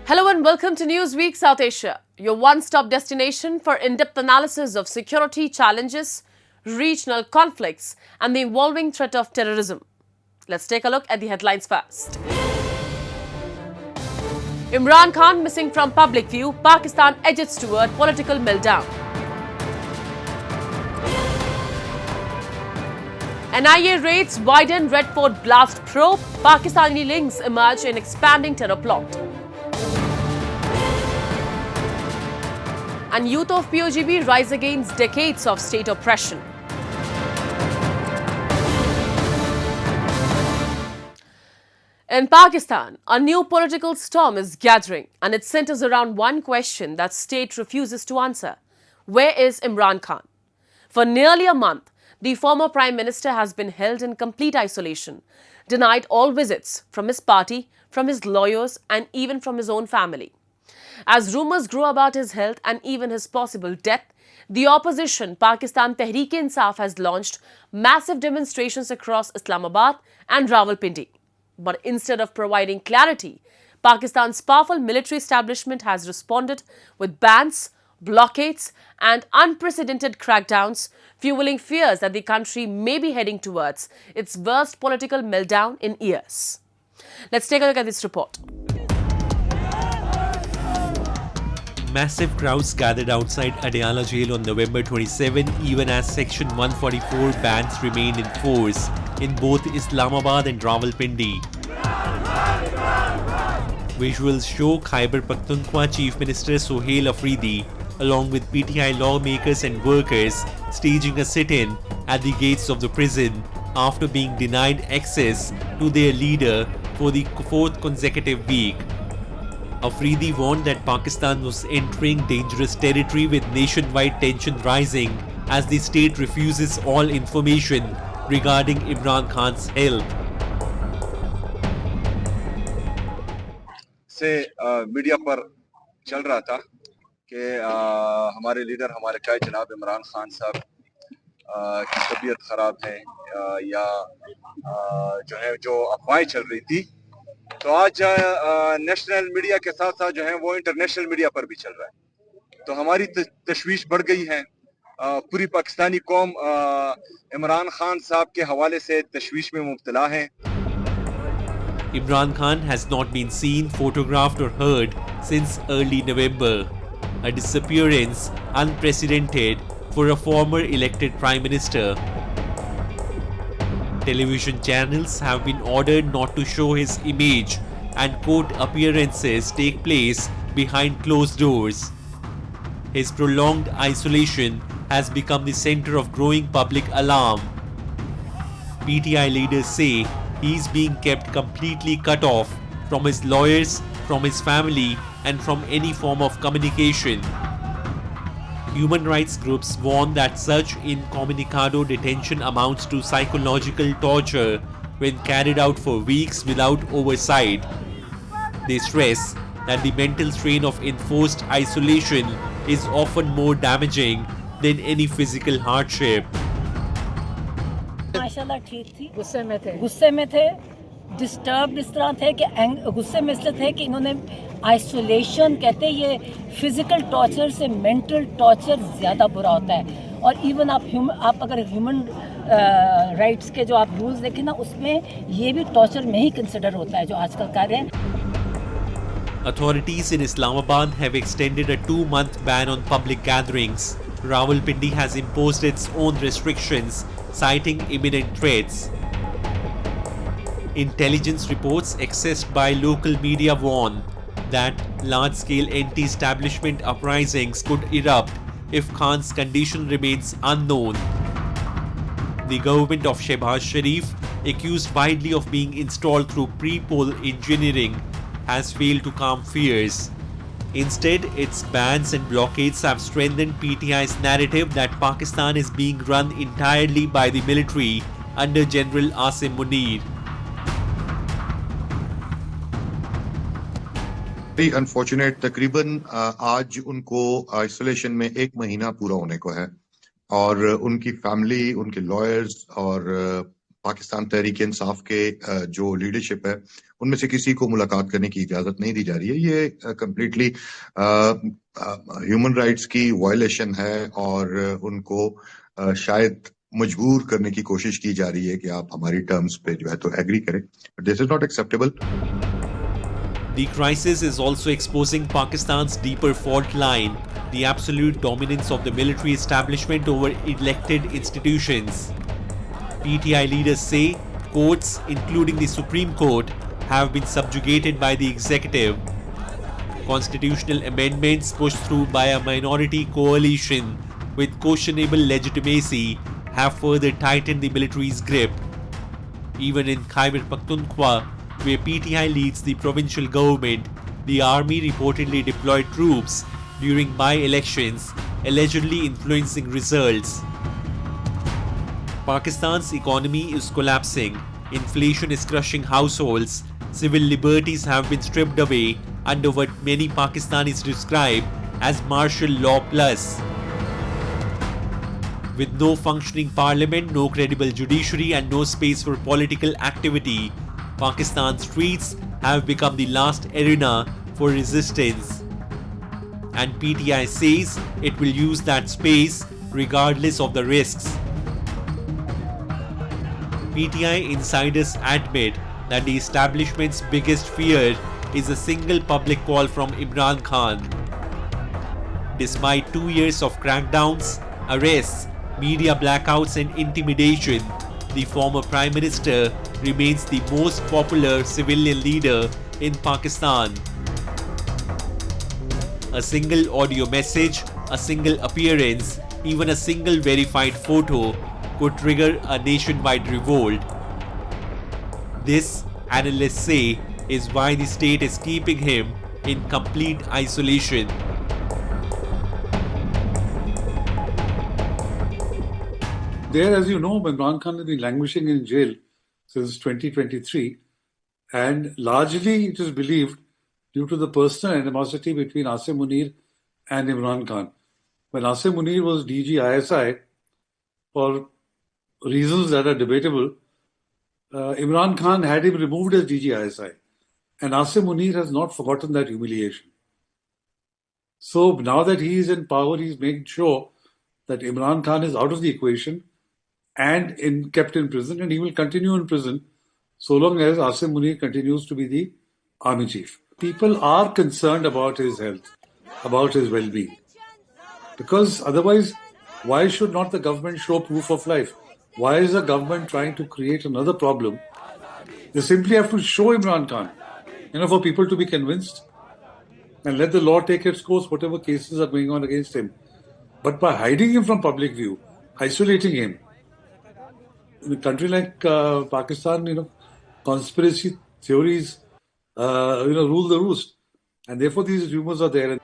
Hello and welcome to Newsweek South Asia, your one-stop destination for in-depth analysis of security challenges, regional conflicts and the evolving threat of terrorism. Let's take a look at the headlines first. Imran Khan missing from public view, Pakistan edges toward political meltdown. NIA raids widen Red Fort blast probe, Pakistani links emerge in expanding terror plot. And youth of POGB rise against decades of state oppression. In Pakistan, a new political storm is gathering, and it centers around one question that state refuses to answer. Where is Imran Khan? For nearly a month, the former Prime Minister has been held in complete isolation, denied all visits from his party, from his lawyers, and even from his own family. As rumours grow about his health and even his possible death, the opposition Pakistan Tehreek-e-Insaf has launched massive demonstrations across Islamabad and Rawalpindi. But instead of providing clarity, Pakistan's powerful military establishment has responded with bans, blockades and unprecedented crackdowns, fueling fears that the country may be heading towards its worst political meltdown in years. Let's take a look at this report. Massive crowds gathered outside Adiala jail on November 27, even as Section 144 bans remained in force in both Islamabad and Rawalpindi. Visuals show Khyber Pakhtunkhwa Chief Minister Sohail Afridi, along with PTI lawmakers and workers, staging a sit-in at the gates of the prison after being denied access to their leader for the fourth consecutive week. Afridi warned that Pakistan was entering dangerous territory with nationwide tension rising as the state refuses all information regarding Imran Khan's health. से media पर चल रहा था कि हमारे leader हमारे काय जनाब इमरान खान साहब की तबीयत खराब है या जो है जो अफवाहें चल रही थी, तो आज नेशनल मीडिया के साथ साथ जो है वो इंटरनेशनल मीडिया पर भी चल रहा है। तो हमारी तशवीश बढ़ गई है। पूरी पाकिस्तानी कौम इमरान खान साहब के हवाले से तशवीश में मुब्तला है। Imran Khan has not been seen, photographed or heard since early November, a disappearance unprecedented for a former elected Prime Minister. Television channels have been ordered not to show his image and court appearances take place behind closed doors. His prolonged isolation has become the center of growing public alarm. PTI leaders say he is being kept completely cut off from his lawyers, from his family, and from any form of communication. Human rights groups warn that such incommunicado detention amounts to psychological torture when carried out for weeks without oversight. They stress that the mental strain of enforced isolation is often more damaging than any physical hardship. माशाल्लाह ठीक थी, गुस्से में थे, disturb इस तरह थे कि गुस्से में इसलिए थे कि इन्होंने आइसोलेशन कहते हैं, ये फिजिकल टॉर्चर से मेंटल टॉर्चर ज़्यादा बुरा होता है। और इवन आप अगर ह्यूमन राइट्स के जो आप रूल्स देखें ना, उसमें ये भी टॉर्चर में ही कंसिडर होता है जो आजकल कर रहे हैं। Authorities in Islamabad have extended a 2-month ban on public gatherings. Rawalpindi has imposed its own restrictions, citing imminent threats. Intelligence reports accessed by local media warn that large-scale anti-establishment uprisings could erupt if Khan's condition remains unknown. The government of Shehbaz Sharif, accused widely of being installed through pre-poll engineering, has failed to calm fears. Instead, its bans and blockades have strengthened PTI's narrative that Pakistan is being run entirely by the military under General Asim Munir. Very unfortunate. तकरीबन आज उनको isolation में 1 महीना पूरा होने को है और उनकी फैमिली, उनके लॉयर्स और पाकिस्तान तहरीक इंसाफ के जो लीडरशिप है उनमें से किसी को मुलाकात करने की इजाजत नहीं दी जा रही है। ये कंप्लीटली ह्यूमन राइट्स की वायलेशन है और उनको शायद मजबूर करने की कोशिश की जा रही है कि आप हमारी टर्म्स पे जो है तो एग्री करें। This is not acceptable. The crisis is also exposing Pakistan's deeper fault line, the absolute dominance of the military establishment over elected institutions. PTI leaders say courts, including the Supreme Court, have been subjugated by the executive. Constitutional amendments pushed through by a minority coalition with questionable legitimacy have further tightened the military's grip. Even in Khyber Pakhtunkhwa, where PTI leads the provincial government, the army reportedly deployed troops during by-elections, allegedly influencing results. Pakistan's economy is collapsing, inflation is crushing households, civil liberties have been stripped away under what many Pakistanis describe as martial law plus. With no functioning parliament, no credible judiciary and no space for political activity, Pakistan's streets have become the last arena for resistance. And PTI says it will use that space regardless of the risks. PTI insiders admit that the establishment's biggest fear is a single public call from Imran Khan. Despite 2 years of crackdowns, arrests, media blackouts and intimidation, the former Prime Minister remains the most popular civilian leader in Pakistan. A single audio message, a single appearance, even a single verified photo could trigger a nationwide revolt. This, analysts say, is why the state is keeping him in complete isolation. There, as you know, Imran Khan has been languishing in jail since 2023, and largely it is believed due to the personal animosity between Asim Munir and Imran Khan. When Asim Munir was DG ISI, for reasons that are debatable, Imran Khan had him removed as DG ISI, and Asim Munir has not forgotten that humiliation. So now that he is in power, he's made sure that Imran Khan is out of the equation and kept in prison, and he will continue in prison so long as Asim Munir continues to be the army chief. People are concerned about his health, about his well-being, because otherwise, why should not the government show proof of life? Why is the government trying to create another problem? They simply have to show Imran Khan, for people to be convinced, and let the law take its course, whatever cases are going on against him. But by hiding him from public view, isolating him, in a country like Pakistan, conspiracy theories, rule the roost, and therefore these rumors are there.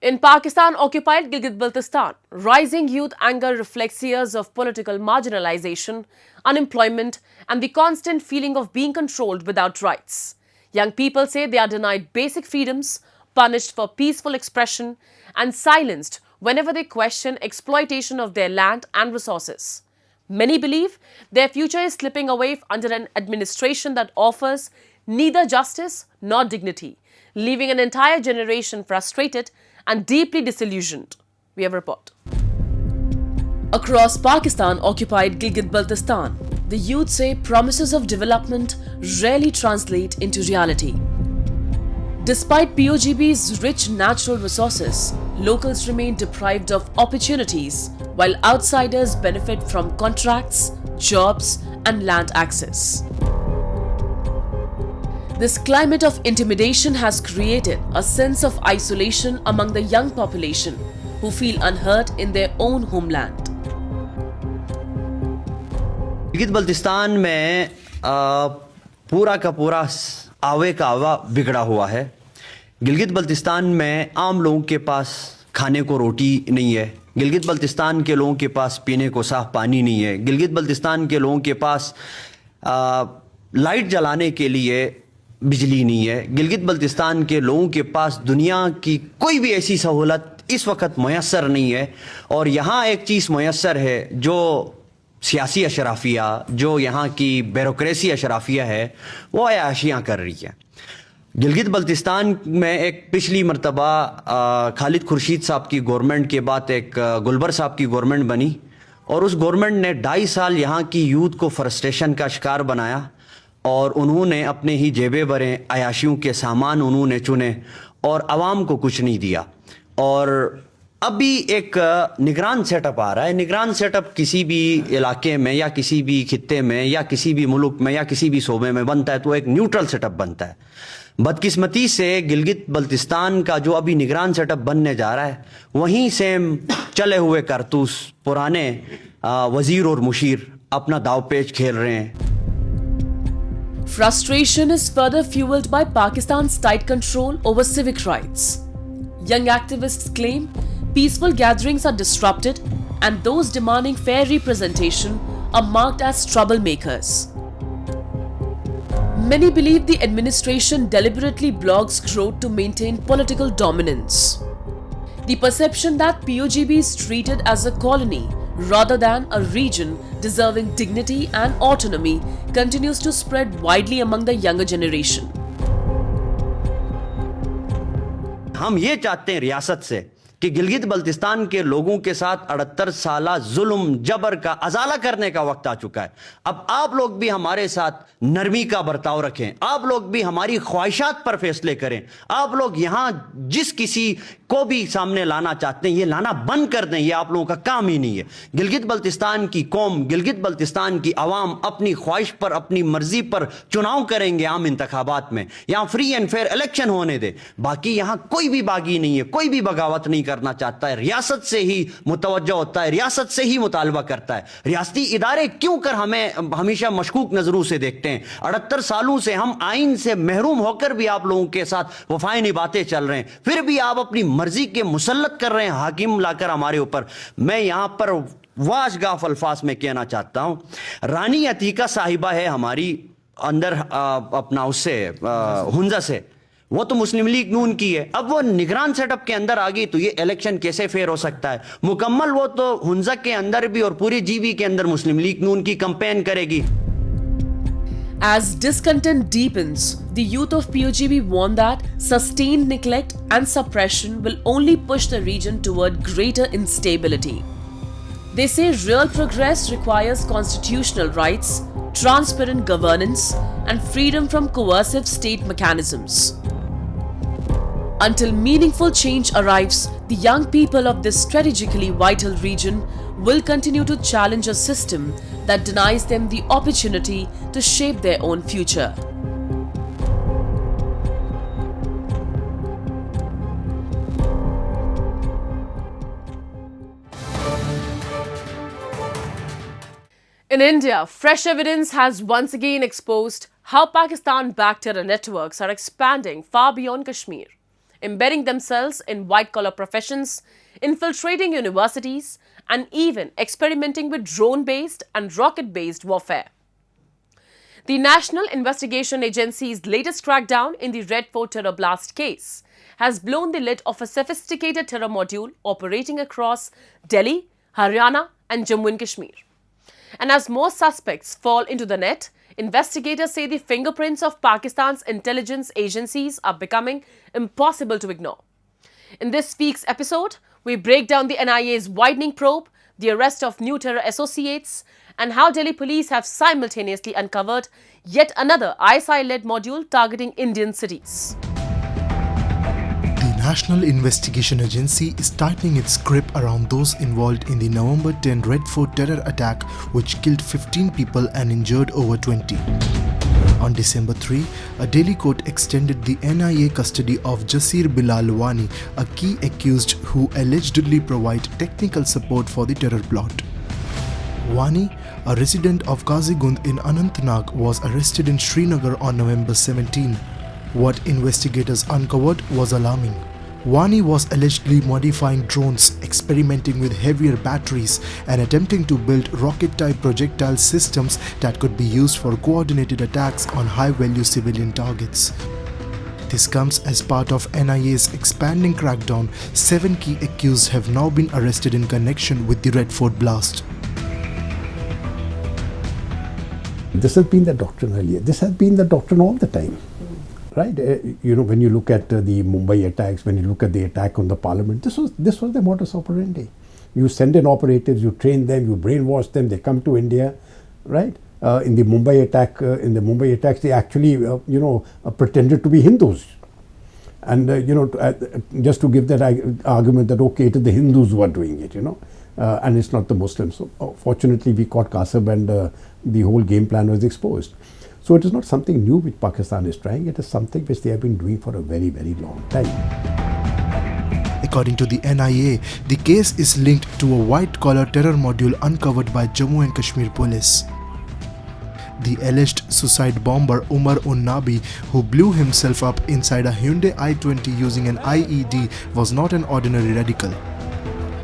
In Pakistan-occupied Gilgit-Baltistan, rising youth anger reflects years of political marginalization, unemployment, and the constant feeling of being controlled without rights. Young people say they are denied basic freedoms, punished for peaceful expression, and silenced whenever they question exploitation of their land and resources. Many believe their future is slipping away under an administration that offers neither justice nor dignity, leaving an entire generation frustrated and deeply disillusioned. We have a report. Across Pakistan-occupied Gilgit-Baltistan, the youth say promises of development rarely translate into reality. Despite POGB's rich natural resources, locals remain deprived of opportunities, while outsiders benefit from contracts, jobs, and land access. This climate of intimidation has created a sense of isolation among the young population who feel unheard in their own homeland. Gilgit-Baltistan में पूरा का पूरा आवे का आवा बिगड़ा हुआ है। गिलगित-बल्तिस्तान में आम लोगों के पास खाने को रोटी नहीं है। गिलगित-बल्तिस्तान के लोगों के पास पीने को साफ पानी नहीं है। गिलगित-बल्तिस्तान के लोगों के पास लाइट जलाने के लिए बिजली नहीं है। गिलगित-बल्तिस्तान के लोगों के पास दुनिया की कोई भी ऐसी सहूलत इस वक्त मैसर नहीं है। और यहाँ एक चीज़ मैसर है जो सियासी अशराफिया, जो यहाँ की ब्यूरोक्रेसी अशराफिया है, वो अयाशियाँ कर रही है। गिलगित बल्तिस्तान में एक पिछली मरतबा खालिद खुर्शीद साहब की गवर्नमेंट के बाद एक गुलबर साहब की गवर्नमेंट बनी, और उस गवर्नमेंट ने 2.5 साल यहाँ की यूथ को फ्रस्ट्रेशन का शिकार बनाया, और उन्होंने अपने ही जेबे भरे, अयाशियों के सामान उन्होंने चुने और आवाम को कुछ नहीं दिया। और अभी एक निगरान सेटअप आ रहा है। निगरान सेटअप किसी भी इलाके में या किसी भी खित्ते में या किसी भी मुल्क में या किसी भी सूबे में बनता है तो एक न्यूट्रल सेटअप बनता है। बदकिस्मती से गिलगित बल्तिस्तान का जो अभी निगरान सेटअप बनने जा रहा है, वहीं से चले हुए कारतूस पुराने वजीर और मुशीर अपना दावपेच खेल रहे हैं। Frustration is further fueled by Pakistan's tight control over civic rights. Young activists claim peaceful gatherings are disrupted and those demanding fair representation are marked as troublemakers. Many believe the administration deliberately blocks growth to maintain political dominance. The perception that POGB is treated as a colony rather than a region deserving dignity and autonomy continues to spread widely among the younger generation. हम ये चाहते हैं रियासत से कि गिलगित बल्तिस्तान के लोगों के साथ 78 साला जुल्म जबर का अजाला करने का वक्त आ चुका है। अब आप लोग भी हमारे साथ नरमी का बर्ताव रखें, आप लोग भी हमारी ख्वाहिशात पर फैसले करें। आप लोग यहां जिस किसी को भी सामने लाना चाहते हैं, ये लाना बंद कर दें, ये आप लोगों का काम ही नहीं है। गिलगित बल्तिस्तान की कौम, गिलगित बल्तिस्तान की आवाम अपनी ख्वाहिश पर, अपनी मर्जी पर चुनाव करेंगे आम इंतखाबात में। यहां फ्री एंड फेयर इलेक्शन होने दे। बाकी यहां कोई भी बागी नहीं है, कोई भी बगावत नहीं करना चाहता है। रियासत से ही मुतवज्जो होता है, रियासत से ही मुतालबा करता है। रियासती इदारे क्यों कर हमें हमेशा मशकूक नजरों से देखते हैं? 78 सालों से हम आइन से महरूम होकर भी आप लोगों के साथ वफाई निभाते चल रहे हैं, फिर भी आप अपनी मर्जी के मुसल्लत कर रहे हैं हाकिम लाकर हमारे ऊपर। मैं यहां पर वाशगाफ अल्फाज में कहना चाहता हूं, रानी अतीका साहिबा है हमारी अंदर अपना उससे हुंजा से, वो तो मुस्लिम लीग नून की है। अब वो निगरान सेटअप के अंदर आ गई तो ये इलेक्शन कैसे फेयर हो सकता है? मुकम्मल वो तो हुंजा के अंदर भी और पूरी जीबी के अंदर मुस्लिम लीग नून की कैंपेन करेगी। As discontent deepens, the youth of POGB warn that sustained neglect and suppression will only push the region toward greater instability. They say real progress requires constitutional rights, transparent governance, and freedom from coercive state mechanisms. Until meaningful change arrives, the young people of this strategically vital region will continue to challenge a system that denies them the opportunity to shape their own future. In India, fresh evidence has once again exposed how Pakistan-backed terror networks are expanding far beyond Kashmir, embedding themselves in white-collar professions, infiltrating universities, and even experimenting with drone-based and rocket-based warfare. The National Investigation Agency's latest crackdown in the Red Fort terror blast case has blown the lid of a sophisticated terror module operating across Delhi, Haryana, and Jammu and Kashmir. And as more suspects fall into the net, investigators say the fingerprints of Pakistan's intelligence agencies are becoming impossible to ignore. In this week's episode, we break down the NIA's widening probe, the arrest of new terror associates, and how Delhi police have simultaneously uncovered yet another ISI-led module targeting Indian cities. The National Investigation Agency is tightening its grip around those involved in the November 10 Red Fort terror attack, which killed 15 people and injured over 20. On December 3, a Delhi court extended the NIA custody of Jasir Bilal Wani, a key accused who allegedly provided technical support for the terror plot. Wani, a resident of Kazigund in Anantnag, was arrested in Srinagar on November 17. What investigators uncovered was alarming. Wani was allegedly modifying drones, experimenting with heavier batteries, and attempting to build rocket-type projectile systems that could be used for coordinated attacks on high-value civilian targets. This comes as part of NIA's expanding crackdown. 7 key accused have now been arrested in connection with the Red Fort blast. this has been the doctrine earlier. This has been the doctrine all the time. Right? When you look at the Mumbai attacks, when you look at the attack on the parliament, this was the modus operandi. You send in operatives, you train them, you brainwash them, they come to India, right? In the Mumbai attacks, they actually, pretended to be Hindus. And, just to give that argument that, okay, it is the Hindus who are doing it, and it's not the Muslims. So, fortunately, we caught Qasab and the whole game plan was exposed. So it is not something new which Pakistan is trying. It is something which they have been doing for a very, very long time. According to the NIA, the case is linked to a white-collar terror module uncovered by Jammu and Kashmir police. The alleged suicide bomber Umar Nabi, who blew himself up inside a Hyundai i20 using an IED, was not an ordinary radical.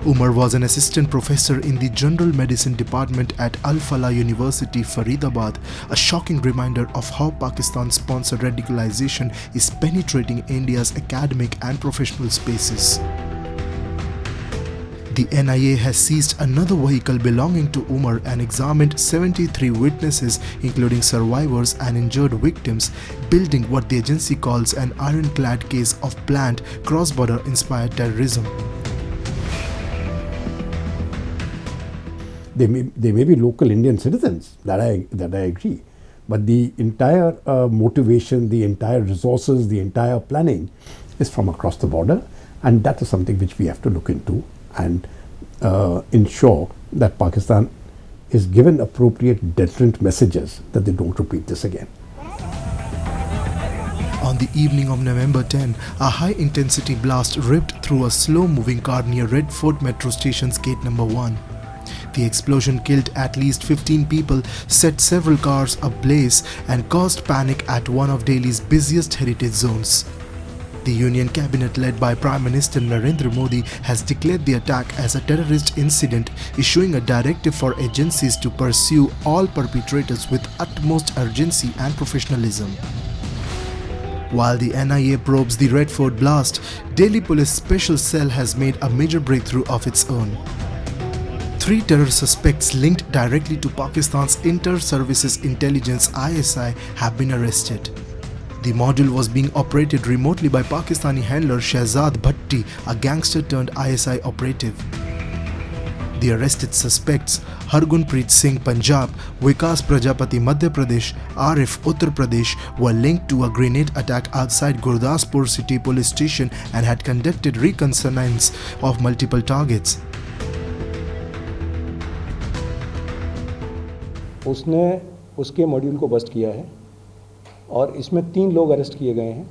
Umar was an assistant professor in the General Medicine Department at Al Falah University, Faridabad, a shocking reminder of how Pakistan-sponsored radicalization is penetrating India's academic and professional spaces. The NIA has seized another vehicle belonging to Umar and examined 73 witnesses, including survivors and injured victims, building what the agency calls an ironclad case of planned cross-border inspired terrorism. They may be local Indian citizens, that I agree. But the entire motivation, the entire resources, the entire planning is from across the border, and that is something which we have to look into and ensure that Pakistan is given appropriate deterrent messages that they don't repeat this again. On the evening of November 10, a high-intensity blast ripped through a slow-moving car near Red Fort Metro Station's gate number 1. The explosion killed at least 15 people, set several cars ablaze, and caused panic at one of Delhi's busiest heritage zones. The Union Cabinet, led by Prime Minister Narendra Modi, has declared the attack as a terrorist incident, issuing a directive for agencies to pursue all perpetrators with utmost urgency and professionalism. While the NIA probes the Red Fort blast, Delhi Police Special Cell has made a major breakthrough of its own. 3 terror suspects linked directly to Pakistan's Inter-Services Intelligence ISI have been arrested. The module was being operated remotely by Pakistani handler Shehzad Bhatti, a gangster turned ISI operative. The arrested suspects, Hargunpreet Singh Punjab, Vikas Prajapati Madhya Pradesh, Arif Uttar Pradesh, were linked to a grenade attack outside Gurdaspur City Police Station and had conducted reconnaissance of multiple targets. उसने उसके module को bast किया है और इसमें 3 लोग arrest किए गए हैं।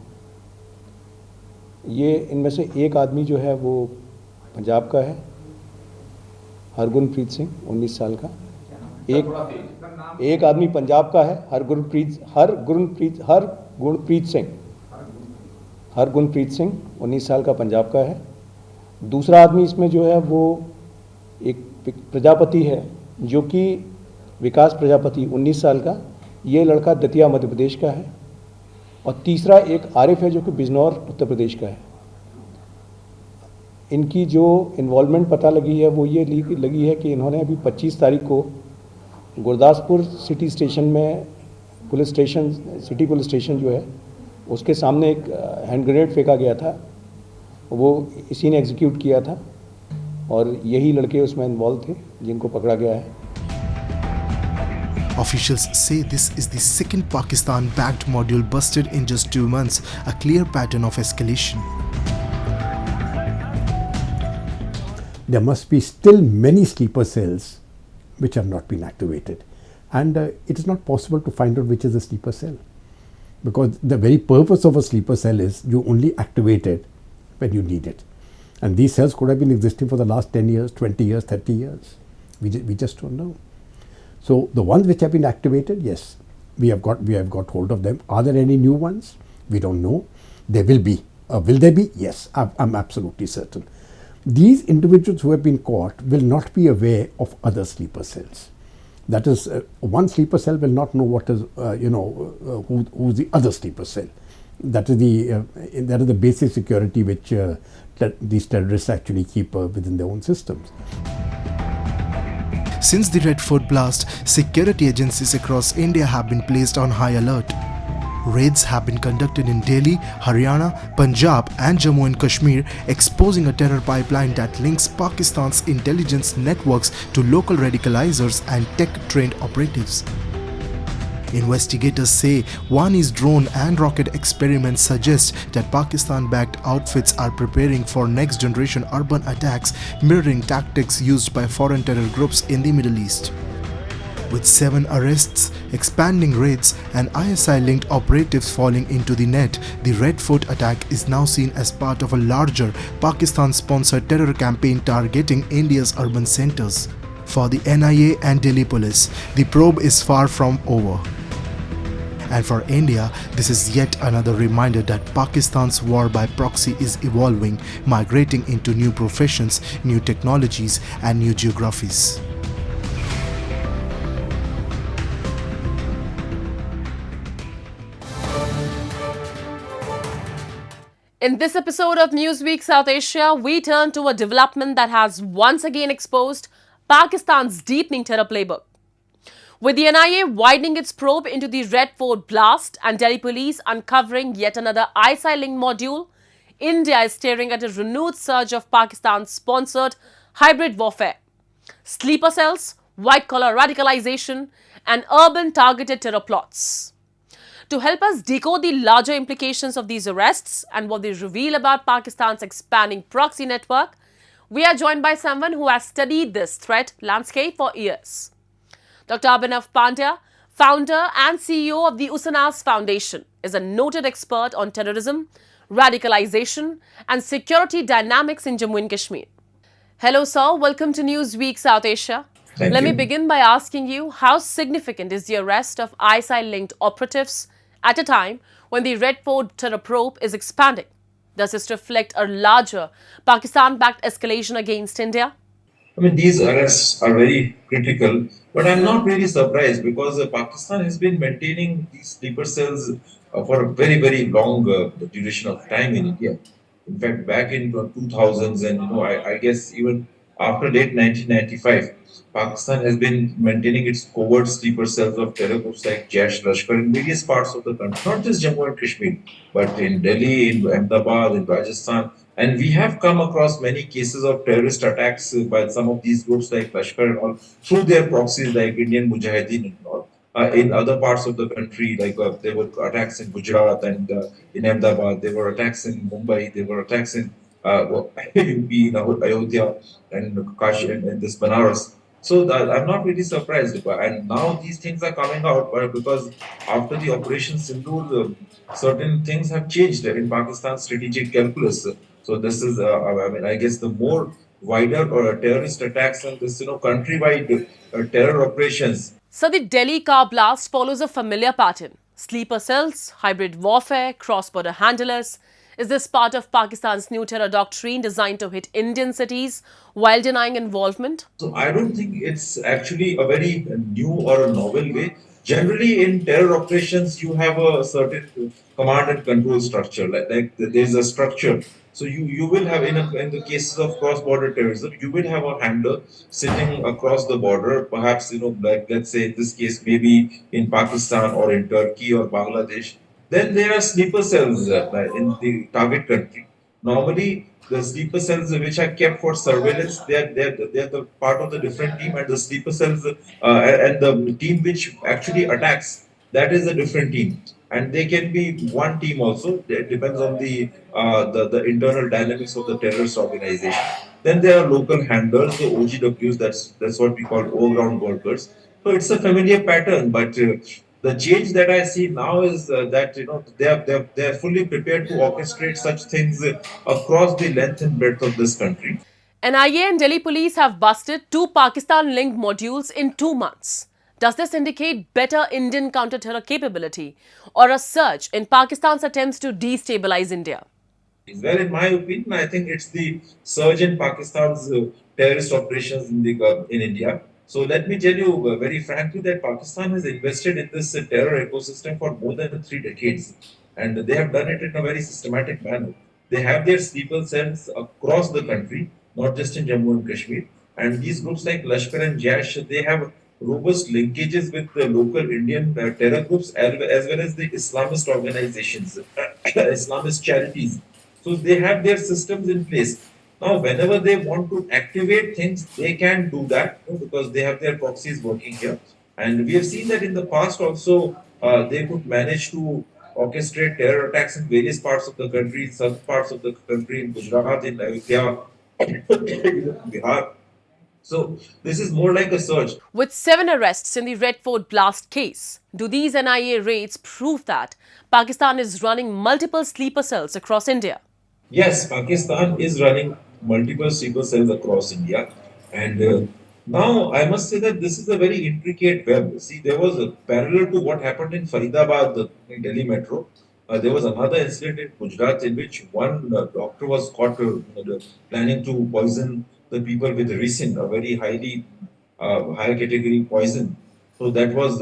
ये इनमें से एक आदमी जो है वो पंजाब का है, हरगुनप्रीत सिंह 19 साल का। एक आदमी पंजाब का है, हरगुनप्रीत सिंह 19 साल का पंजाब का है। दूसरा आदमी इसमें जो है वो एक प्रजापति है, जो कि विकास प्रजापति 19 साल का, ये लड़का दतिया मध्य प्रदेश का है। और तीसरा एक आरिफ है, जो कि बिजनौर उत्तर प्रदेश का है। इनकी जो इन्वॉल्वमेंट पता लगी है वो ये लगी है कि इन्होंने अभी 25 तारीख को गुरदासपुर सिटी स्टेशन में सिटी पुलिस स्टेशन जो है उसके सामने एक हैंड ग्रेनेड फेंका गया था, वो इसी ने एग्जीक्यूट किया था और यही लड़के उसमें इन्वॉल्व थे जिनको पकड़ा गया है। Officials say this is the second Pakistan-backed module busted in just 2 months, a clear pattern of escalation. There must be still many sleeper cells which have not been activated, and it is not possible to find out which is a sleeper cell, because the very purpose of a sleeper cell is you only activate it when you need it, and these cells could have been existing for the last 10 years, 20 years, 30 years. We just don't know. So the ones which have been activated, yes, we have got hold of them. Are there any new ones? We don't know. There will be. Will there be? Yes, I'm absolutely certain. These individuals who have been caught will not be aware of other sleeper cells. That is, one sleeper cell will not know what is, who's the other sleeper cell. That is the basic security which these terrorists actually keep within their own systems. Since the Red Fort blast, security agencies across India have been placed on high alert. Raids have been conducted in Delhi, Haryana, Punjab and Jammu and Kashmir, exposing a terror pipeline that links Pakistan's intelligence networks to local radicalizers and tech-trained operatives. Investigators say Wani's drone and rocket experiments suggest that Pakistan-backed outfits are preparing for next-generation urban attacks, mirroring tactics used by foreign terror groups in the Middle East. With 7 arrests, expanding raids and ISI-linked operatives falling into the net, the Red Fort attack is now seen as part of a larger Pakistan-sponsored terror campaign targeting India's urban centers. For the NIA and Delhi police, the probe is far from over. And for India, this is yet another reminder that Pakistan's war by proxy is evolving, migrating into new professions, new technologies and new geographies. In this episode of Newsweek South Asia, we turn to a development that has once again exposed Pakistan's deepening terror playbook. With the NIA widening its probe into the Red Fort blast and Delhi police uncovering yet another ISI-linked module, India is staring at a renewed surge of Pakistan-sponsored hybrid warfare, sleeper cells, white-collar radicalization, and urban targeted terror plots. To help us decode the larger implications of these arrests and what they reveal about Pakistan's expanding proxy network, we are joined by someone who has studied this threat landscape for years. Dr. Abhinav Pandya, founder and CEO of the Usanas Foundation, is a noted expert on terrorism, radicalization and security dynamics in Jammu and Kashmir. Hello sir, welcome to Newsweek South Asia. Let me begin by asking you, how significant is the arrest of ISI-linked operatives at a time when the Red Fort terror probe is expanding? Does this reflect a larger Pakistan-backed escalation against India? I mean, these arrests are very critical, but I'm not really surprised because Pakistan has been maintaining these sleeper cells for a very, very long duration of time in India. In fact, back in 2000s and, I guess even after late 1995, Pakistan has been maintaining its covert sleeper cells of terror groups like Jaish, Lashkar in various parts of the country, not just Jammu and Kashmir, but in Delhi, in Ahmedabad, in Rajasthan. And we have come across many cases of terrorist attacks by some of these groups like Lashkar and all through their proxies like Indian Mujahideen and all. In other parts of the country, like there were attacks in Gujarat and in Ahmedabad, there were attacks in Mumbai, there were attacks in UP, Ayodhya and Kashi and this Banaras. So I'm not really surprised. And now these things are coming out because after the Operation Sindoor, certain things have changed in Pakistan's strategic calculus. So this is, I guess, the more wider or terrorist attacks and this, countrywide terror operations. So the Delhi car blast follows a familiar pattern. Sleeper cells, hybrid warfare, cross-border handlers. Is this part of Pakistan's new terror doctrine designed to hit Indian cities while denying involvement? So I don't think it's actually a very new or a novel way. Generally, in terror operations, you have a certain command and control structure. Like there's a structure. So you will have, in the cases of cross-border terrorism, you will have a handler sitting across the border. Perhaps, like let's say in this case, maybe in Pakistan or in Turkey or Bangladesh. Then there are sleeper cells in the target country. Normally, the sleeper cells which are kept for surveillance, they're the part of the different team, and the sleeper cells and the team which actually attacks, that is a different team. And they can be one team also. It depends on the internal dynamics of the terrorist organization. Then there are local handlers, the OGWs. That's what we call all-round workers. So it's a familiar pattern, but the change that I see now is that they are fully prepared to orchestrate such things across the length and breadth of this country. NIA and Delhi police have busted 2 Pakistan-linked modules in 2 months. Does this indicate better Indian counter-terror capability or a surge in Pakistan's attempts to destabilize India? Well, in my opinion, I think it's the surge in Pakistan's terrorist operations in India. So let me tell you very frankly that Pakistan has invested in this terror ecosystem for more than 3 decades. And they have done it in a very systematic manner. They have their sleeper cells across the country, not just in Jammu and Kashmir. And these groups like Lashkar and Jaish, they have robust linkages with the local Indian terror groups as well as the Islamist organizations, Islamist charities. So they have their systems in place. Now, whenever they want to activate things, they can do that, because they have their proxies working here. And we have seen that in the past also, they could manage to orchestrate terror attacks in various parts of the country, in certain parts of the country, in Gujarat, in Ayodhya, Bihar. So this is more like a surge. With 7 arrests in the Red Fort blast case, do these NIA raids prove that Pakistan is running multiple sleeper cells across India? Yes, Pakistan is running multiple sleeper cells across India, and now I must say that this is a very intricate web. See, there was a parallel to what happened in Faridabad in Delhi Metro. There was another incident in Gujarat in which one doctor was caught planning to poison the people with ricin, a very high category poison. So that was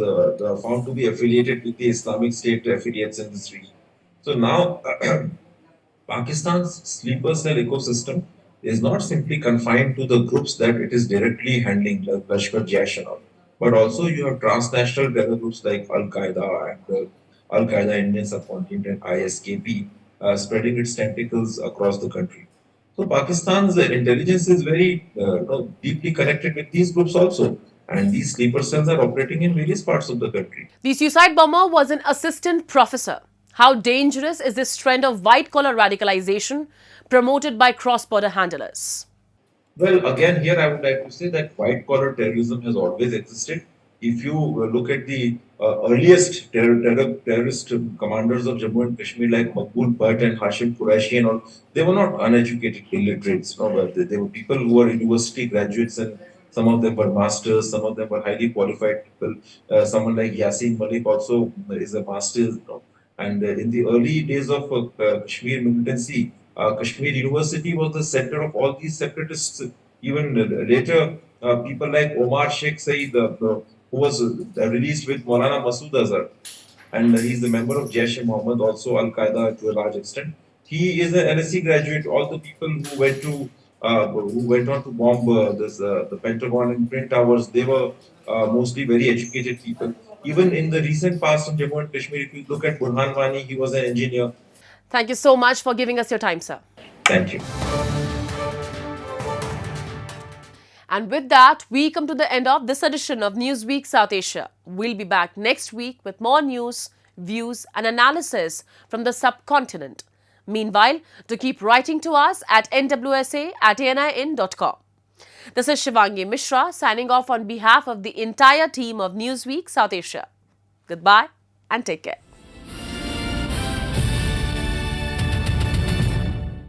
found to be affiliated with the Islamic State affiliates in this region. So now Pakistan's sleeper cell ecosystem is not simply confined to the groups that it is directly handling, like Lashkar Jaish and all, but also you have transnational terror groups like Al Qaeda and Al Qaeda Indian subcontinent, ISKP, spreading its tentacles across the country. So Pakistan's intelligence is very deeply connected with these groups also. And these sleeper cells are operating in various parts of the country. The suicide bomber was an assistant professor. How dangerous is this trend of white-collar radicalization promoted by cross-border handlers? Well, again, here I would like to say that white-collar terrorism has always existed. If you look at the earliest terrorist commanders of Jammu and Kashmir, like Maqbool Bhatt and Hashim Quraishi and all, they were not uneducated illiterates. No, they were people who were university graduates, and some of them were masters, some of them were highly qualified people. Someone like Yasin Malik also is a master. And in the early days of Kashmir militancy, Kashmir University was the center of all these separatists. Even later, people like Omar Sheikh Saeed, who was released with Maulana Masood Azhar, and he's the member of Jaish-e-Mohammed, also Al Qaeda to a large extent. He is an LSE graduate. All the people who went on to bomb the Pentagon and Twin Towers, they were mostly very educated people. Even in the recent past in Jammu and Kashmir, if you look at Burhan Wani, he was an engineer. Thank you so much for giving us your time, sir. Thank you. And with that, we come to the end of this edition of Newsweek South Asia. We'll be back next week with more news, views and analysis from the subcontinent. Meanwhile, to keep writing to us at nwsa@anin.com. This is Shivangi Mishra signing off on behalf of the entire team of Newsweek South Asia. Goodbye and take care.